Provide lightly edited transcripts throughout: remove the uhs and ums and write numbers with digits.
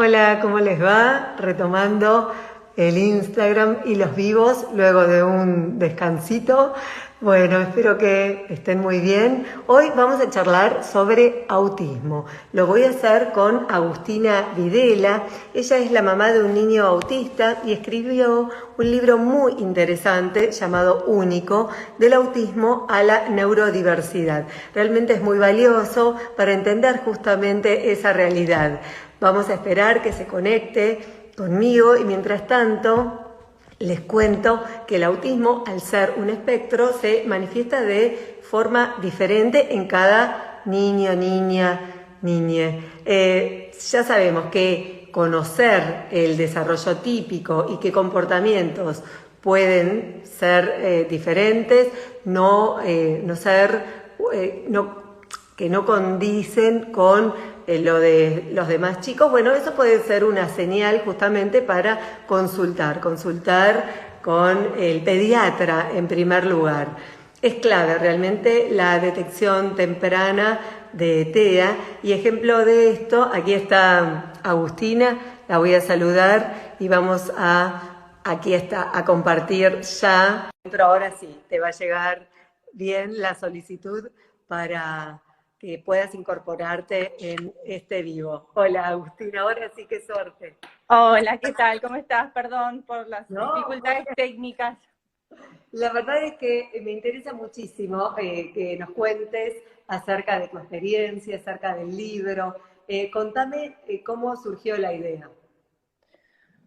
Hola, ¿cómo les va? Retomando el Instagram y los vivos luego de un descansito. Bueno, espero que estén muy bien. Hoy vamos a charlar sobre autismo. Lo voy a hacer con Agustina Videla. Ella es la mamá de un niño autista y escribió un libro muy interesante llamado Único, del autismo a la neurodiversidad. Realmente es muy valioso para entender justamente esa realidad. Vamos a esperar que se conecte conmigo y mientras tanto les cuento que el autismo, al ser un espectro, se manifiesta de forma diferente en cada niño, niña, niñe. Ya sabemos que conocer el desarrollo típico y qué comportamientos pueden ser diferentes, que no condicen con lo de los demás chicos. Bueno, eso puede ser una señal justamente para consultar con el pediatra en primer lugar. Es clave realmente la detección temprana de TEA y ejemplo de esto, aquí está Agustina, la voy a saludar y vamos aquí está, a compartir ya. Pero ahora sí, te va a llegar bien la solicitud para que puedas incorporarte en este vivo. Hola Agustina, ahora sí, qué suerte. Hola, ¿qué tal? ¿Cómo estás? Perdón por las No, dificultades técnicas. la verdad es que me interesa muchísimo que nos cuentes acerca de tu experiencia, acerca del libro. Contame cómo surgió la idea.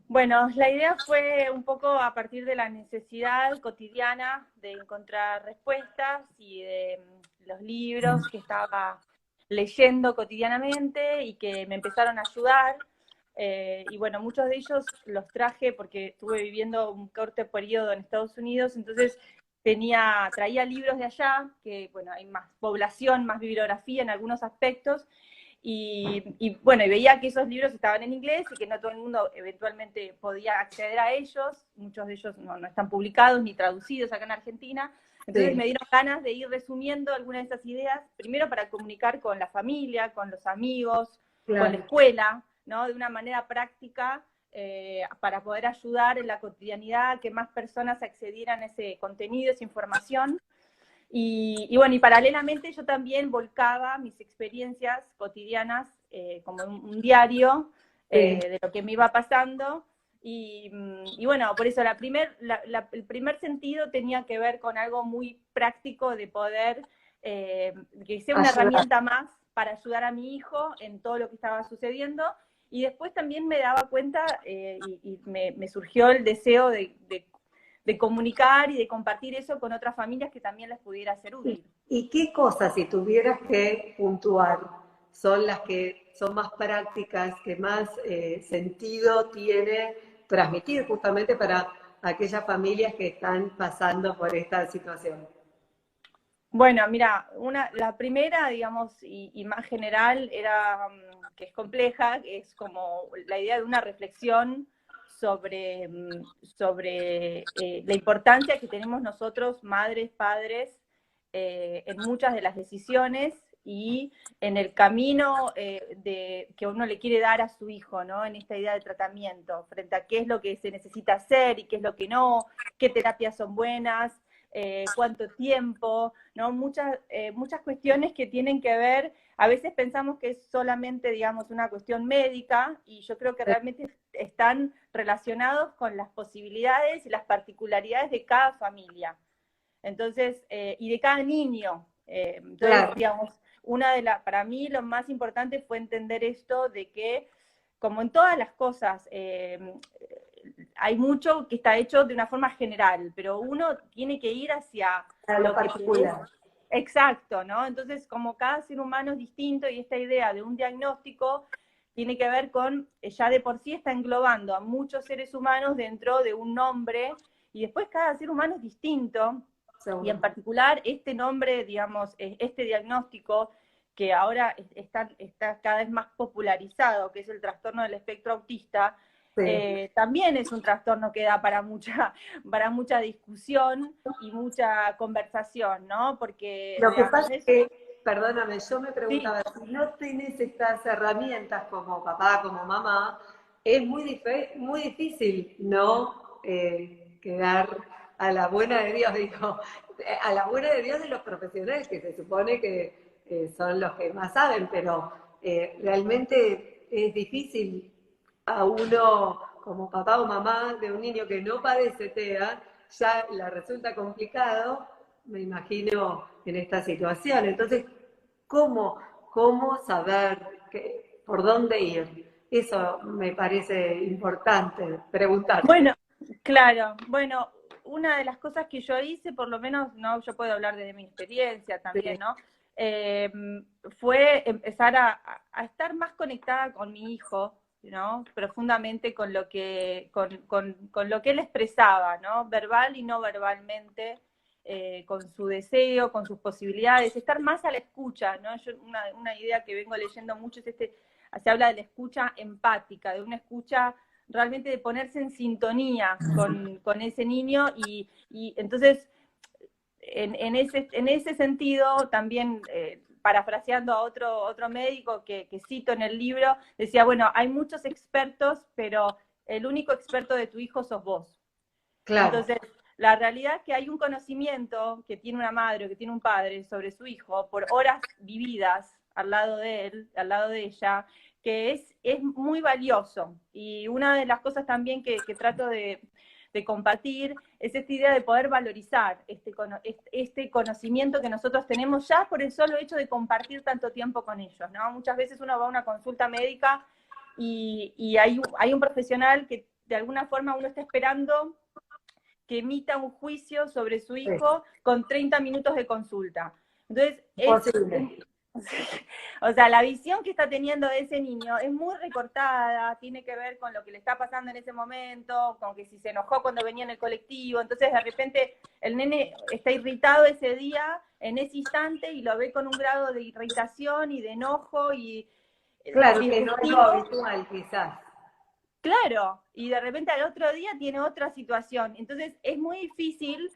Bueno, la idea fue un poco a partir de la necesidad cotidiana de encontrar respuestas y de los libros que estaba leyendo cotidianamente y que me empezaron a ayudar. Y bueno, muchos de ellos los traje porque estuve viviendo un corto periodo en Estados Unidos, entonces traía libros de allá, que bueno, hay más población, más bibliografía en algunos aspectos, y bueno, y veía que esos libros estaban en inglés y que no todo el mundo eventualmente podía acceder a ellos, muchos de ellos no están publicados ni traducidos acá en Argentina, entonces Sí, me dieron ganas de ir resumiendo algunas de esas ideas, primero para comunicar con la familia, con los amigos, con la claro. escuela, ¿no? De una manera práctica, para poder ayudar en la cotidianidad a que más personas accedieran a ese contenido, esa información. Y bueno, y paralelamente yo también volcaba mis experiencias cotidianas como un diario Sí. de lo que me iba pasando. Y bueno, por eso el primer sentido tenía que ver con algo muy práctico de poder, que sea una Ayudar. herramienta más para ayudar a mi hijo en todo lo que estaba sucediendo. Y después también me daba cuenta me surgió el deseo de comunicar y de compartir eso con otras familias que también les pudiera ser útil. ¿Y qué cosas, si tuvieras que puntuar, son las que son más prácticas, que más sentido tiene transmitir justamente para aquellas familias que están pasando por esta situación? Bueno, mira, la primera, digamos, y más general, era que es compleja, que es como la idea de una reflexión sobre la importancia que tenemos nosotros, madres, padres, en muchas de las decisiones y en el camino que uno le quiere dar a su hijo, ¿no? En esta idea de tratamiento, frente a qué es lo que se necesita hacer y qué es lo que no, qué terapias son buenas, cuánto tiempo, ¿no? Muchas cuestiones que tienen que ver, a veces pensamos que es solamente, digamos, una cuestión médica, y yo creo que realmente están relacionados con las posibilidades y las particularidades de cada familia. Entonces, y de cada niño. Entonces, Claro, digamos, para mí lo más importante fue entender esto de que, como en todas las cosas, hay mucho que está hecho de una forma general, pero uno tiene que ir hacia a lo lo que te es particular. exacto, ¿no? Entonces, como cada ser humano es distinto y esta idea de un diagnóstico tiene que ver con, ya de por sí está englobando a muchos seres humanos dentro de un nombre, y después cada ser humano es distinto, y en Seguro. particular este nombre, digamos, este diagnóstico que ahora está cada vez más popularizado, que es el trastorno del espectro autista, Sí. también es un trastorno que da para mucha discusión y mucha conversación, ¿no? Porque, Lo que digamos, pasa es... es que perdóname, yo me Sí. preguntaba, si no tenés estas herramientas como papá, como mamá, es muy difícil no quedar a la buena de Dios, digo, a la buena de Dios de los profesionales, que se supone que son los que más saben, pero realmente es difícil a uno como papá o mamá de un niño que no padece TEA, ya la resulta complicado, me imagino, en esta situación. Entonces, ¿cómo, cómo saber por dónde ir? Eso me parece importante preguntarte. Bueno, claro, bueno, una de las cosas que yo hice, por lo menos, no, yo puedo hablar desde mi experiencia también, Sí, ¿no? Eh, Fue empezar a estar más conectada con mi hijo, ¿no? Profundamente con lo que, con lo que él expresaba, ¿no? Verbal y no verbalmente, con su deseo, con sus posibilidades, estar más a la escucha, ¿no? Yo, una idea que vengo leyendo mucho es se habla de la escucha empática, de una escucha realmente de ponerse en sintonía con ese niño y entonces en ese sentido también parafraseando a otro médico que cito en el libro, decía, bueno, hay muchos expertos, pero el único experto de tu hijo sos vos. claro, Entonces, la realidad es que hay un conocimiento que tiene una madre o que tiene un padre sobre su hijo por horas vividas al lado de él, al lado de ella, que es muy valioso. Y una de las cosas también que trato de compartir es esta idea de poder valorizar este conocimiento que nosotros tenemos ya por el solo hecho de compartir tanto tiempo con ellos, ¿no? Muchas veces uno va a una consulta médica y hay un profesional que de alguna forma uno está esperando que emita un juicio sobre su sí, hijo con 30 minutos de consulta. Entonces, imposible. o sea, la visión que está teniendo de ese niño es muy recortada, tiene que ver con lo que le está pasando en ese momento, con que si se enojó cuando venía en el colectivo, entonces de repente el nene está irritado ese día, en ese instante, y lo ve con un grado de irritación y de enojo y Claro que no es lo disruptivo. habitual, quizás. Claro, y de repente al otro día tiene otra situación. Entonces es muy difícil,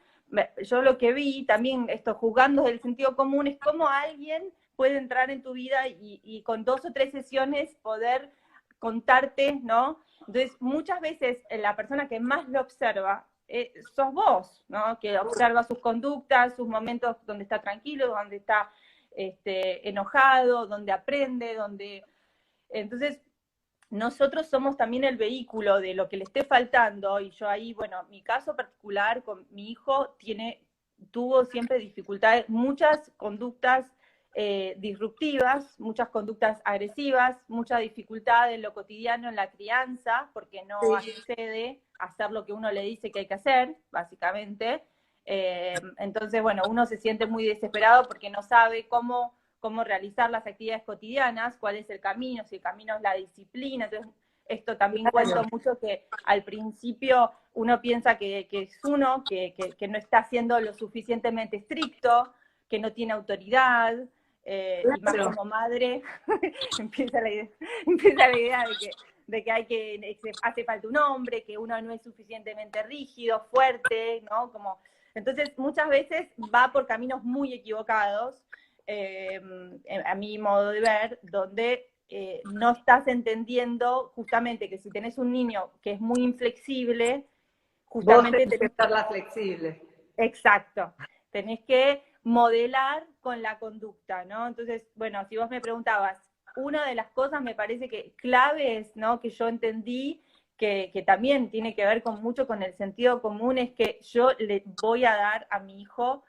yo lo que vi también, esto juzgando desde el sentido común, es cómo alguien puede entrar en tu vida y con 2 o 3 sesiones poder contarte, ¿no? Entonces muchas veces la persona que más lo observa sos vos, ¿no? Que observa sus conductas, sus momentos donde está tranquilo, donde está enojado, donde aprende, donde... Entonces, nosotros somos también el vehículo de lo que le esté faltando, y yo ahí, bueno, mi caso particular con mi hijo tuvo siempre dificultades, muchas conductas disruptivas, muchas conductas agresivas, mucha dificultad en lo cotidiano, en la crianza, porque no Sí, accede a hacer lo que uno le dice que hay que hacer, básicamente. Entonces, bueno, uno se siente muy desesperado porque no sabe cómo realizar las actividades cotidianas, cuál es el camino, si el camino es la disciplina. Entonces, esto también cuento claro, mucho que al principio uno piensa que es uno, que no está siendo lo suficientemente estricto, que no tiene autoridad, y más claro. como madre empieza la idea de que hace falta un hombre, que uno no es suficientemente rígido, fuerte, ¿no? Entonces, muchas veces va por caminos muy equivocados, eh, a mi modo de ver, donde no estás entendiendo justamente que si tenés un niño que es muy inflexible, Vos justamente tenés que tenés ser la flexible. exacto, tenés que modelar con la conducta, ¿no? Entonces, bueno, si vos me preguntabas, una de las cosas me parece que claves, ¿no? Que yo entendí que también tiene que ver mucho con el sentido común, es que yo le voy a dar a mi hijo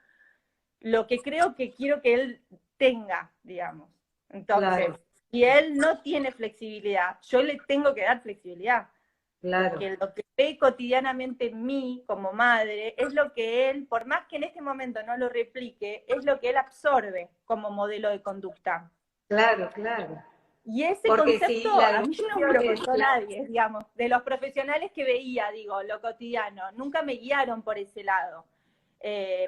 lo que creo que quiero que él tenga, digamos. Entonces, Claro, si él no tiene flexibilidad, yo le tengo que dar flexibilidad, claro, porque lo que ve cotidianamente en mí como madre es lo que él, por más que en este momento no lo replique, es lo que él absorbe como modelo de conducta. claro, claro. Y ese Porque concepto si la a mí no me educación lo es contó nadie, digamos, de los profesionales que veía, digo, lo cotidiano, nunca me guiaron por ese lado. Eh,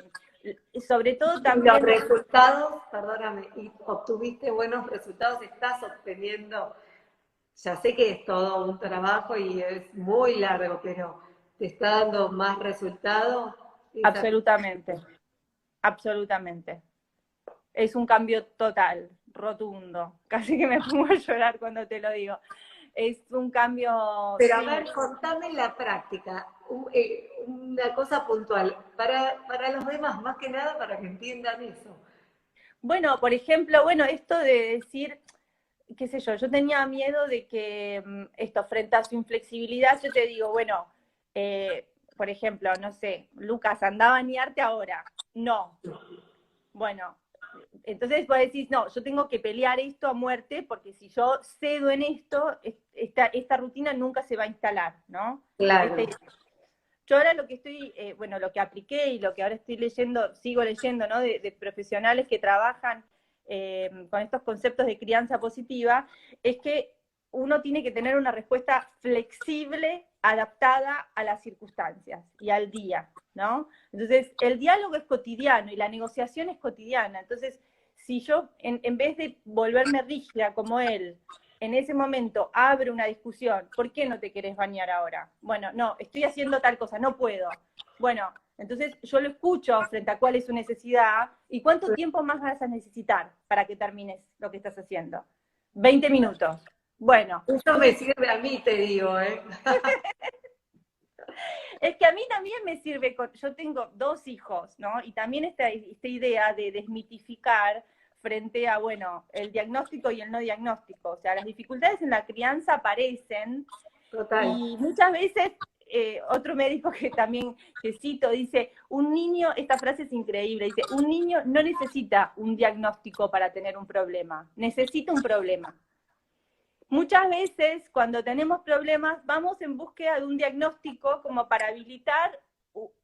Sobre todo y los también resultados, perdóname, y obtuviste buenos resultados, estás obteniendo, ya sé que es todo un trabajo y es muy largo, pero te está dando más resultados. absolutamente, absolutamente. es un cambio total, rotundo. Casi que me pongo a llorar cuando te lo digo. Es un cambio, Pero a sí. ver, contame en la práctica, una cosa puntual, para los demás, más que nada para que entiendan eso. Bueno, por ejemplo, bueno, esto de decir, qué sé yo tenía miedo de que esto, frente a su inflexibilidad, yo te digo, bueno, por ejemplo, no sé, Lucas, anda a bañarte ahora. No. Bueno, entonces vos decís, no, yo tengo que pelear esto a muerte, porque si yo cedo en esto, esta rutina nunca se va a instalar, ¿no? Claro, Yo ahora lo que estoy, bueno, lo que apliqué y lo que ahora estoy leyendo, sigo leyendo, ¿no? De profesionales que trabajan con estos conceptos de crianza positiva, es que uno tiene que tener una respuesta flexible, adaptada a las circunstancias y al día, ¿no? Entonces, el diálogo es cotidiano y la negociación es cotidiana. Entonces, si yo, en vez de volverme rígida como él, en ese momento abre una discusión, ¿por qué no te querés bañar ahora? Bueno, no, estoy haciendo tal cosa, no puedo. Bueno, entonces yo lo escucho frente a cuál es su necesidad y cuánto tiempo más vas a necesitar para que termines lo que estás haciendo. 20 minutos. Bueno, eso me sirve a mí, te digo, ¿eh? es que a mí también me sirve, yo tengo 2 hijos, ¿no? Y también esta idea de desmitificar frente a, bueno, el diagnóstico y el no diagnóstico. O sea, las dificultades en la crianza aparecen Total. y muchas veces, otro médico que también que cito dice, un niño, esta frase es increíble, dice, un niño no necesita un diagnóstico para tener un problema, necesita un problema. Muchas veces cuando tenemos problemas vamos en búsqueda de un diagnóstico como para habilitar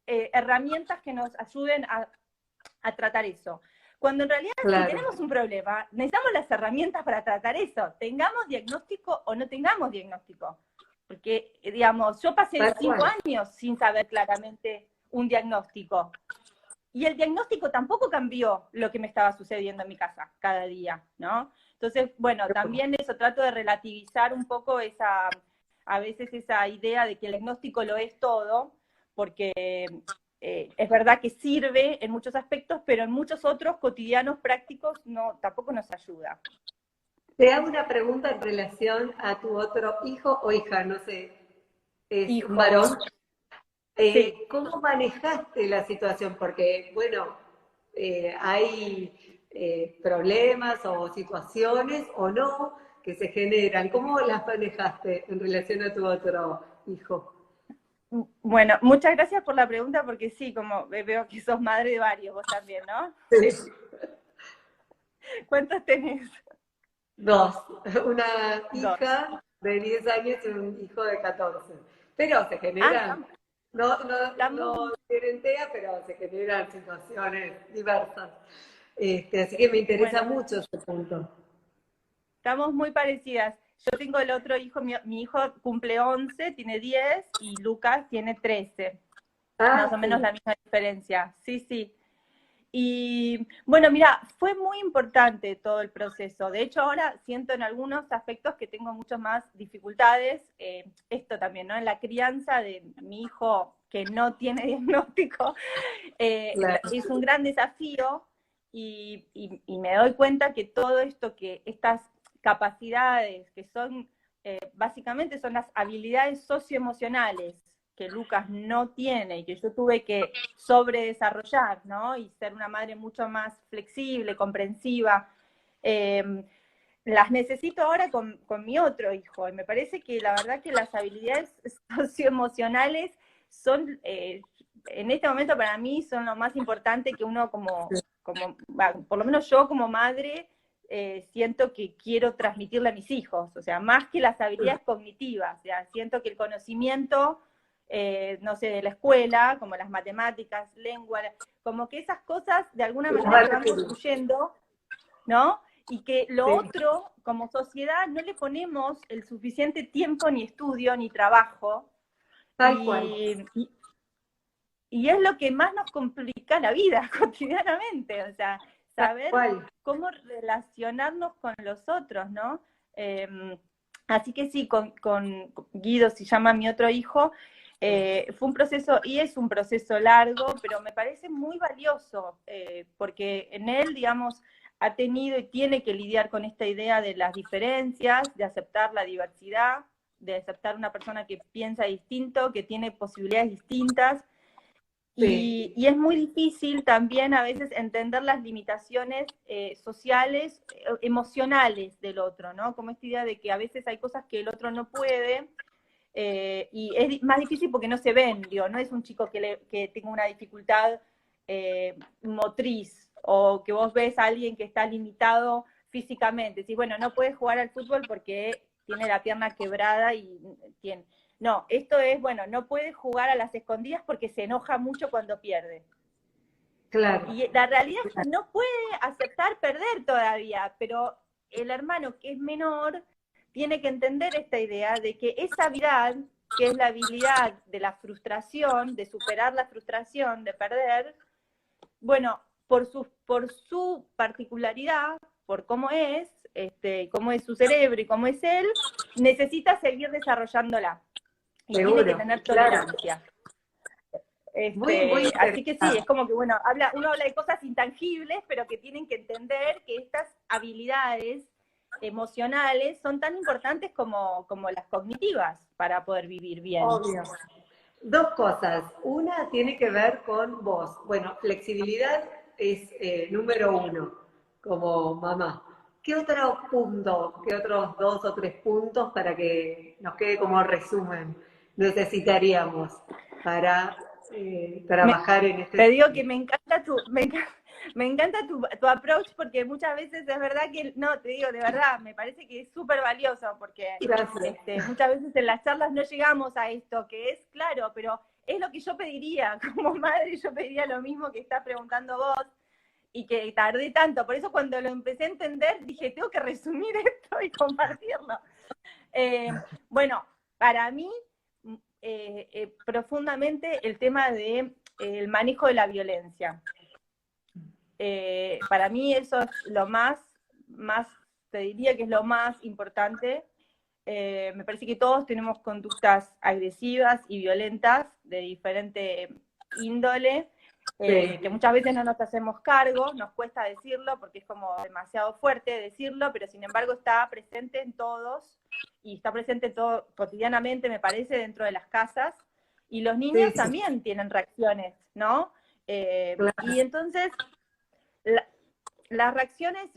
herramientas que nos ayuden a tratar eso. Cuando en realidad si Claro. tenemos un problema, necesitamos las herramientas para tratar eso, tengamos diagnóstico o no tengamos diagnóstico. Porque, digamos, yo pasé Tal 5 cual. años sin saber claramente un diagnóstico. Y el diagnóstico tampoco cambió lo que me estaba sucediendo en mi casa cada día, ¿no? Entonces, bueno, también eso, trato de relativizar un poco a veces esa idea de que el diagnóstico lo es todo, porque es verdad que sirve en muchos aspectos, pero en muchos otros cotidianos prácticos no, tampoco nos ayuda. Te hago una pregunta en relación a tu otro hijo o hija, no sé, es un Hijo, varón. sí. ¿Cómo manejaste la situación? Porque, bueno, hay problemas o situaciones o no que se generan. ¿Cómo las manejaste en relación a tu otro hijo? Bueno, muchas gracias por la pregunta, porque sí, como veo que sos madre de varios, vos también, ¿no? Sí. ¿Cuántos tenés? Dos, una 2. hija de 10 años y un hijo de 14. Pero se Ah, generan, no estamos, tienen TEA, pero se generan situaciones diversas. Así que me interesa bueno, mucho ese punto. estamos muy parecidas. Yo tengo el otro hijo, mi hijo cumple 11, tiene 10 y Lucas tiene 13. Más Ah, o menos sí, la misma diferencia. Sí, sí. Y bueno, mira, fue muy importante todo el proceso. De hecho, ahora siento en algunos aspectos que tengo muchas más dificultades. Esto también, ¿no? En la crianza de mi hijo que no tiene diagnóstico, claro. es un gran desafío y me doy cuenta que todo esto, que estas capacidades que son, básicamente son las habilidades socioemocionales que Lucas no tiene y que yo tuve que sobredesarrollar, ¿no? Y ser una madre mucho más flexible, comprensiva. Las necesito ahora con mi otro hijo. Y me parece que la verdad que las habilidades socioemocionales son, en este momento para mí, son lo más importante que uno por lo menos yo como madre, siento que quiero transmitirle a mis hijos. O sea, más que las habilidades cognitivas. O sea, siento que el conocimiento, no sé, de la escuela, como las matemáticas, lengua, como que esas cosas de alguna manera se van construyendo, ¿no? Y que lo Sí, otro, como sociedad, no le ponemos el suficiente tiempo, ni estudio, ni trabajo, tal cual, y es lo que más nos complica la vida cotidianamente, o sea, tal saber cual. cómo relacionarnos con los otros, ¿no? Así que sí, con Guido, se llama mi otro hijo, fue un proceso, y es un proceso largo, pero me parece muy valioso, porque en él, digamos, ha tenido y tiene que lidiar con esta idea de las diferencias, de aceptar la diversidad, de aceptar una persona que piensa distinto, que tiene posibilidades distintas. Sí, Y es muy difícil también a veces entender las limitaciones sociales, emocionales del otro, ¿no? Como esta idea de que a veces hay cosas que el otro no puede, y es más difícil porque no se ven, digo, no es un chico que tenga una dificultad motriz, o que vos ves a alguien que está limitado físicamente, decís, bueno, no puede jugar al fútbol porque tiene la pierna quebrada y tiene... No, esto es, bueno, no puede jugar a las escondidas porque se enoja mucho cuando pierde. claro, Y la realidad es que no puede aceptar perder todavía, pero el hermano que es menor tiene que entender esta idea de que esa habilidad, que es la habilidad de la frustración, de superar la frustración, de perder, bueno, por su particularidad, por cómo es su cerebro y cómo es él, necesita seguir desarrollándola y tiene que seguro, tener claro. tolerancia. Muy Así que sí, interesante. es como que, bueno, uno habla de cosas intangibles, pero que tienen que entender que estas habilidades emocionales son tan importantes como las cognitivas para poder vivir bien. Obvio. Dos cosas. Una tiene que ver con vos. Bueno, flexibilidad es número uno como mamá. ¿Qué otro punto, qué otros dos o tres puntos para que nos quede como resumen necesitaríamos para Me, trabajar en este Te digo que sentido? me encanta tu approach, porque muchas veces es verdad que, no, te digo, de verdad, me parece que es súper valioso, porque Gracias. muchas veces en las charlas no llegamos a esto, que es claro, pero es lo que yo pediría, como madre yo pediría lo mismo que estás preguntando vos, y que tardé tanto, por eso cuando lo empecé a entender dije, tengo que resumir esto y compartirlo. Bueno, para mí, profundamente el tema de el manejo de la violencia. Para mí eso es lo más, te diría que es lo más importante. Me parece que todos tenemos conductas agresivas y violentas de diferente índole, Sí, que muchas veces no nos hacemos cargo, nos cuesta decirlo porque es como demasiado fuerte decirlo, pero sin embargo está presente en todos y está presente todo cotidianamente, me parece, dentro de las casas, y los sí, niños sí, también tienen reacciones, ¿no? claro. Y entonces la, las reacciones,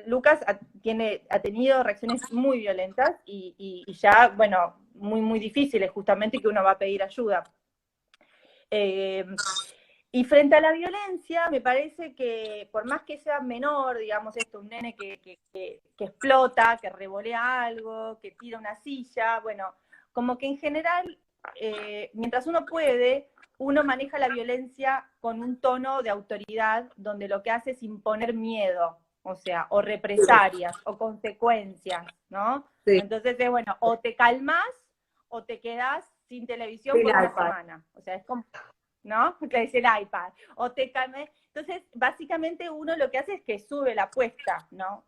Lucas ha tenido reacciones muy violentas y ya, bueno, muy difíciles, justamente, que uno va a pedir ayuda. Eh, y frente a la violencia, me parece que por más que sea menor, digamos esto, un nene que explota, que revolea algo, que tira una silla, bueno, como que en general, mientras uno puede, uno maneja la violencia con un tono de autoridad donde lo que hace es imponer miedo, o sea, o represalias, o consecuencias, ¿no? Sí, Entonces es, bueno, o te calmas o te quedas sin televisión sin por una iPad. semana. O sea, es como, ¿no? Que es el iPad. O te calmes. Entonces, básicamente uno lo que hace es que sube la apuesta, ¿no?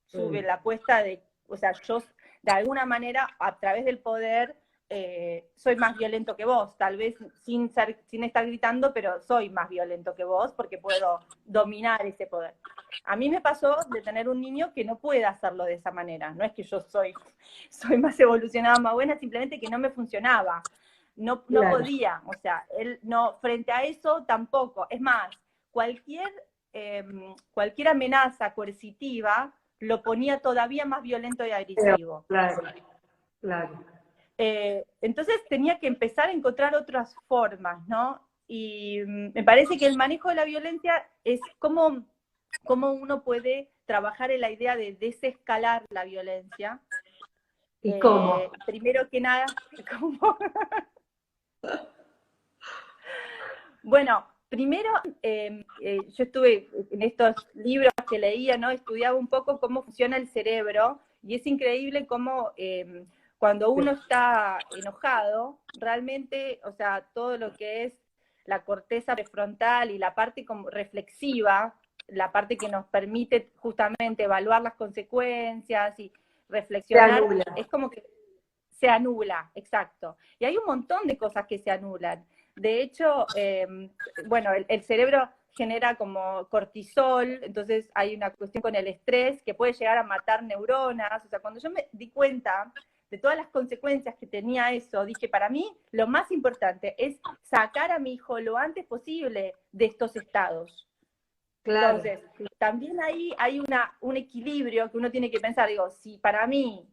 Sube la apuesta de, o sea, yo de alguna manera, a través del poder, soy más violento que vos, tal vez sin estar gritando, pero soy más violento que vos porque puedo dominar ese poder. A mí me pasó de tener un niño que no puede hacerlo de esa manera. No es que yo soy más evolucionada, más buena, simplemente que no me funcionaba. No Claro. podía, o sea, él no, frente a eso tampoco. Es más, cualquier, cualquier amenaza coercitiva lo ponía todavía más violento y agresivo. Claro, claro. Entonces tenía que empezar a encontrar otras formas, ¿no? Y me parece que el manejo de la violencia es cómo uno puede trabajar en la idea de desescalar la violencia. ¿Y cómo? Primero que nada, ¿cómo? Bueno, primero, yo estuve en estos libros que leía, ¿no? Estudiaba un poco cómo funciona el cerebro, y es increíble cómo cuando uno está enojado, realmente, o sea, todo lo que es la corteza prefrontal y la parte como reflexiva, la parte que nos permite justamente evaluar las consecuencias y Se reflexionar, anula. es como que se anula, exacto. Y hay un montón de cosas que se anulan. De hecho, bueno, el cerebro genera como cortisol, entonces hay una cuestión con el estrés que puede llegar a matar neuronas. O sea, cuando yo me di cuenta de todas las consecuencias que tenía eso, dije, para mí lo más importante es sacar a mi hijo lo antes posible de estos estados. Claro. Entonces, también ahí hay un equilibrio que uno tiene que pensar, digo, si para mí,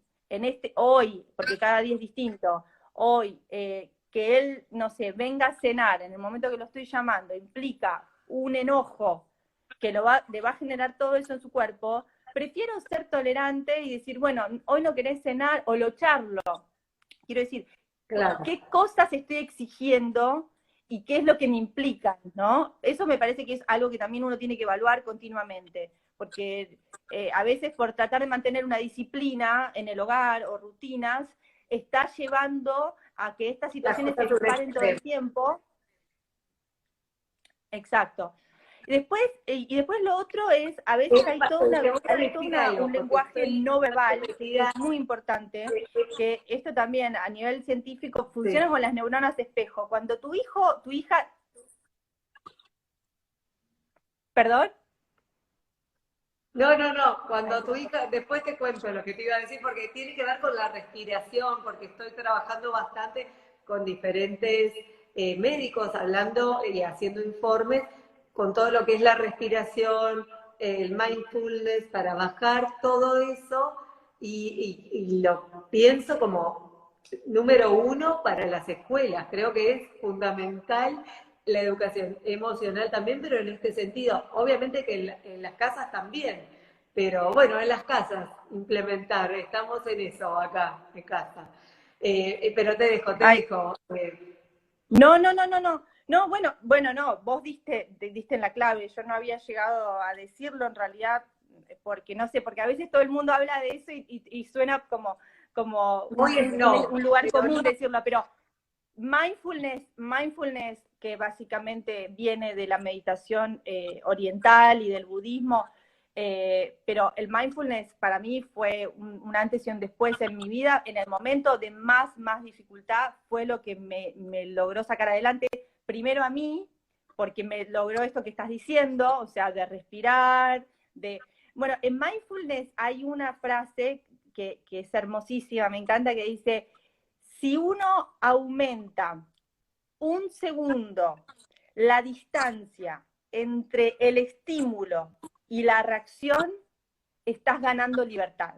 hoy, porque cada día es distinto, hoy, que él, no sé, venga a cenar en el momento que lo estoy llamando, implica un enojo que le va a generar todo eso en su cuerpo, prefiero ser tolerante y decir, bueno, hoy no querés cenar, o lo charlo. Quiero decir, Claro. ¿qué cosas estoy exigiendo y qué es lo que me implican, ¿no? Eso me parece que es algo que también uno tiene que evaluar continuamente, porque a veces por tratar de mantener una disciplina en el hogar o rutinas, está llevando a que estas situaciones se disparen todo el tiempo. Exacto. Y después lo otro es, a veces hay todo un lenguaje no verbal que es muy importante, que esto también a nivel científico funciona con las neuronas espejo. Cuando tu hija, ¿perdón? No, cuando tu hija, después te cuento lo que te iba a decir, porque tiene que ver con la respiración, porque estoy trabajando bastante con diferentes médicos, hablando y haciendo informes con todo lo que es la respiración, el mindfulness, para bajar todo eso, y lo pienso como número uno para las escuelas. Creo que es fundamental la educación emocional también, pero en este sentido, obviamente que en las casas también, pero bueno, en las casas implementar, estamos en eso acá, en casa. Pero te dejo. No, bueno, no, vos diste en la clave, yo no había llegado a decirlo en realidad, porque no sé, porque a veces todo el mundo habla de eso y suena como un lugar común decirlo, pero mindfulness, que básicamente viene de la meditación oriental y del budismo, pero el mindfulness para mí fue un antes y un después en mi vida. En el momento de más dificultad fue lo que me logró sacar adelante, primero a mí, porque me logró esto que estás diciendo, o sea, de respirar, Bueno, en mindfulness hay una frase que es hermosísima, me encanta, que dice: si uno aumenta un segundo la distancia entre el estímulo y la reacción, estás ganando libertad.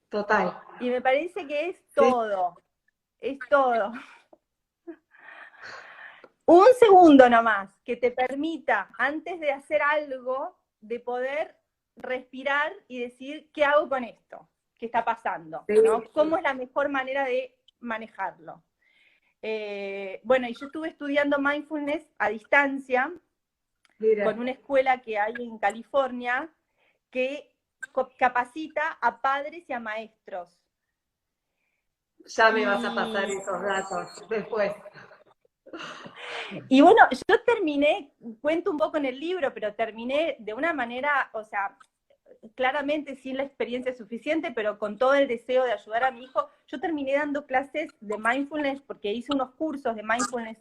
Total. Y me parece que es todo, es todo. Un segundo nomás que te permita, antes de hacer algo, de poder respirar y decir, ¿qué hago con esto? ¿Qué está pasando? ¿No? ¿Cómo es la mejor manera de manejarlo? Bueno, y yo estuve estudiando mindfulness a distancia. Mira. Con una escuela que hay en California que capacita a padres y a maestros. Ya me vas a pasar esos datos después. Y bueno, yo terminé, cuento un poco en el libro, pero terminé de una manera, o sea, claramente sin la experiencia suficiente, pero con todo el deseo de ayudar a mi hijo. Yo terminé dando clases de mindfulness porque hice unos cursos de mindfulness